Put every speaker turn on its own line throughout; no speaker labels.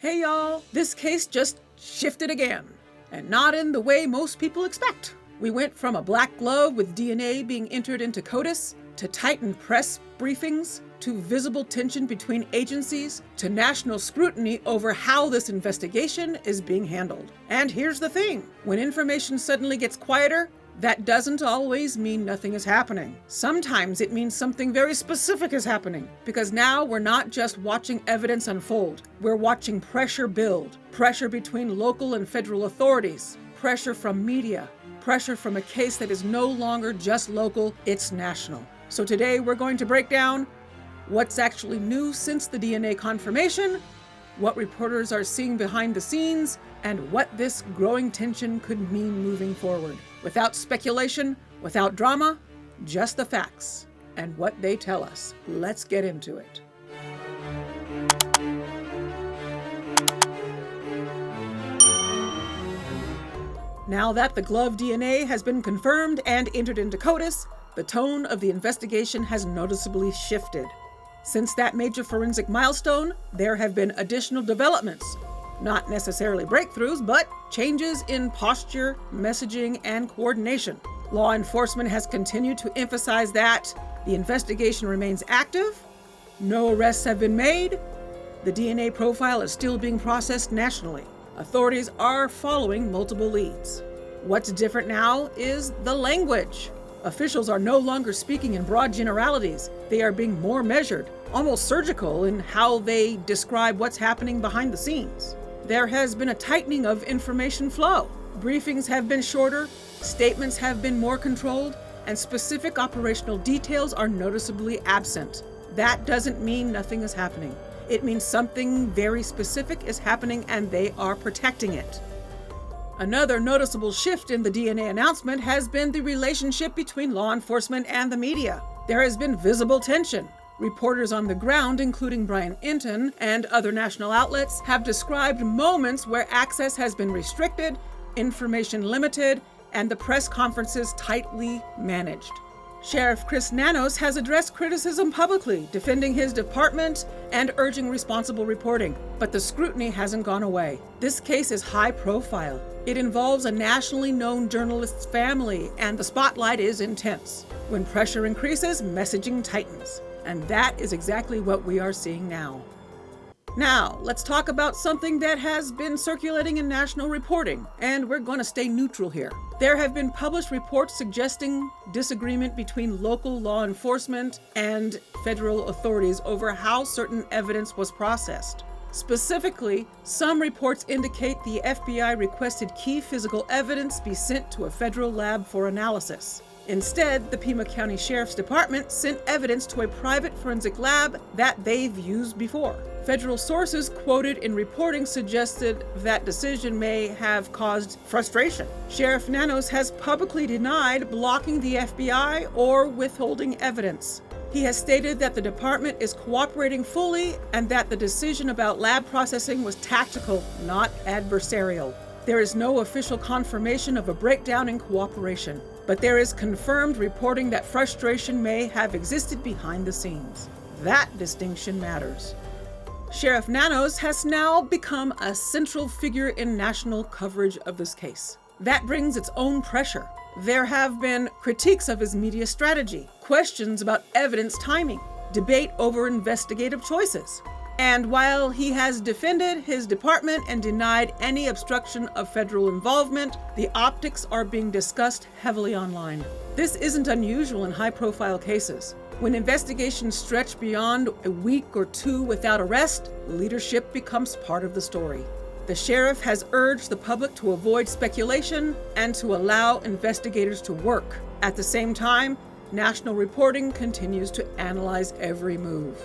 Hey y'all, this case just shifted again, and not in the way most people expect. We went from a black glove with DNA being entered into CODIS, to tightened press briefings, to visible tension between agencies, to national scrutiny over how this investigation is being handled. And here's the thing, when information suddenly gets quieter, that doesn't always mean nothing is happening. Sometimes it means something very specific is happening, because now we're not just watching evidence unfold, we're watching pressure build, pressure between local and federal authorities, pressure from media, pressure from a case that is no longer just local, it's national. So today we're going to break down what's actually new since the DNA confirmation, what reporters are seeing behind the scenes, and what this growing tension could mean moving forward. Without speculation, without drama, just the facts and what they tell us. Let's get into it. Now that the glove DNA has been confirmed and entered into CODIS, the tone of the investigation has noticeably shifted. Since that major forensic milestone, there have been additional developments. Not necessarily breakthroughs, but changes in posture, messaging, and coordination. Law enforcement has continued to emphasize that the investigation remains active, no arrests have been made, the DNA profile is still being processed nationally. Authorities are following multiple leads. What's different now is the language. Officials are no longer speaking in broad generalities. They are being more measured, almost surgical in how they describe what's happening behind the scenes. There has been a tightening of information flow. Briefings have been shorter, statements have been more controlled, and specific operational details are noticeably absent. That doesn't mean nothing is happening. It means something very specific is happening and they are protecting it. Another noticeable shift in the DNA announcement has been the relationship between law enforcement and the media. There has been visible tension. Reporters on the ground, including Brian Enton and other national outlets, have described moments where access has been restricted, information limited, and the press conferences tightly managed. Sheriff Chris Nanos has addressed criticism publicly, defending his department and urging responsible reporting. But the scrutiny hasn't gone away. This case is high profile. It involves a nationally known journalist's family, and the spotlight is intense. When pressure increases, messaging tightens. And that is exactly what we are seeing now. Now, let's talk about something that has been circulating in national reporting, and we're going to stay neutral here. There have been published reports suggesting disagreement between local law enforcement and federal authorities over how certain evidence was processed. Specifically, some reports indicate the FBI requested key physical evidence be sent to a federal lab for analysis. Instead, the Pima County Sheriff's Department sent evidence to a private forensic lab that they've used before. Federal sources quoted in reporting suggested that decision may have caused frustration. Sheriff Nanos has publicly denied blocking the FBI or withholding evidence. He has stated that the department is cooperating fully and that the decision about lab processing was tactical, not adversarial. There is no official confirmation of a breakdown in cooperation, but there is confirmed reporting that frustration may have existed behind the scenes. That distinction matters. Sheriff Nanos has now become a central figure in national coverage of this case. That brings its own pressure. There have been critiques of his media strategy, questions about evidence timing, debate over investigative choices. And while he has defended his department and denied any obstruction of federal involvement, the optics are being discussed heavily online. This isn't unusual in high-profile cases. When investigations stretch beyond a week or two without arrest, leadership becomes part of the story. The sheriff has urged the public to avoid speculation and to allow investigators to work. At the same time, national reporting continues to analyze every move.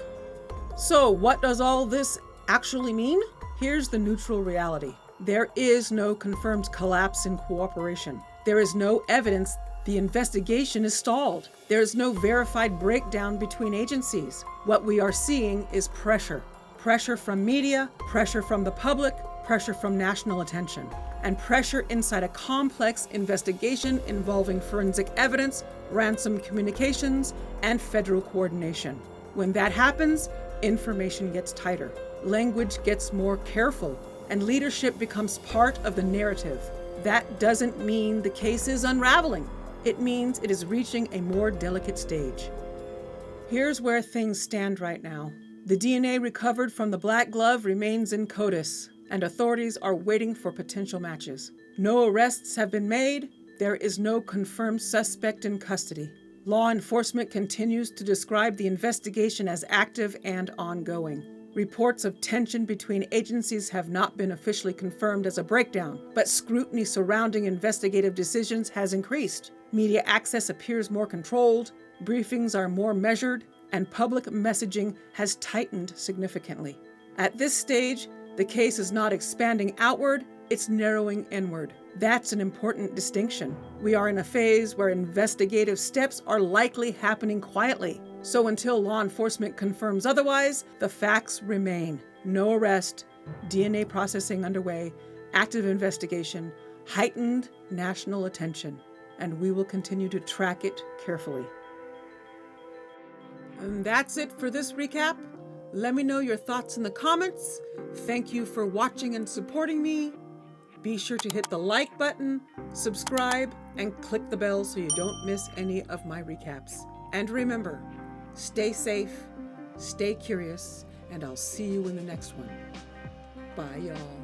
So what does all this actually mean? Here's the neutral reality. There is no confirmed collapse in cooperation. There is no evidence the investigation is stalled. There is no verified breakdown between agencies. What we are seeing is pressure. Pressure from media, pressure from the public, pressure from national attention, and pressure inside a complex investigation involving forensic evidence, ransom communications, and federal coordination. When that happens, information gets tighter. language gets more careful, and leadership becomes part of the narrative. That doesn't mean the case is unraveling. It means it is reaching a more delicate stage. Here's where things stand right now. The DNA recovered from the black glove remains in CODIS, and authorities are waiting for potential matches. No arrests have been made. There is no confirmed suspect in custody. Law enforcement continues to describe the investigation as active and ongoing. Reports of tension between agencies have not been officially confirmed as a breakdown, but scrutiny surrounding investigative decisions has increased. Media access appears more controlled, briefings are more measured, and public messaging has tightened significantly. At this stage, the case is not expanding outward, it's narrowing inward. That's an important distinction. We are in a phase where investigative steps are likely happening quietly. So until law enforcement confirms otherwise, the facts remain. No arrest, DNA processing underway, active investigation, heightened national attention, and we will continue to track it carefully. And that's it for this recap. Let me know your thoughts in the comments. Thank you for watching and supporting me. Be sure to hit the like button, subscribe, and click the bell so you don't miss any of my recaps. And remember, stay safe, stay curious, and I'll see you in the next one. Bye, y'all.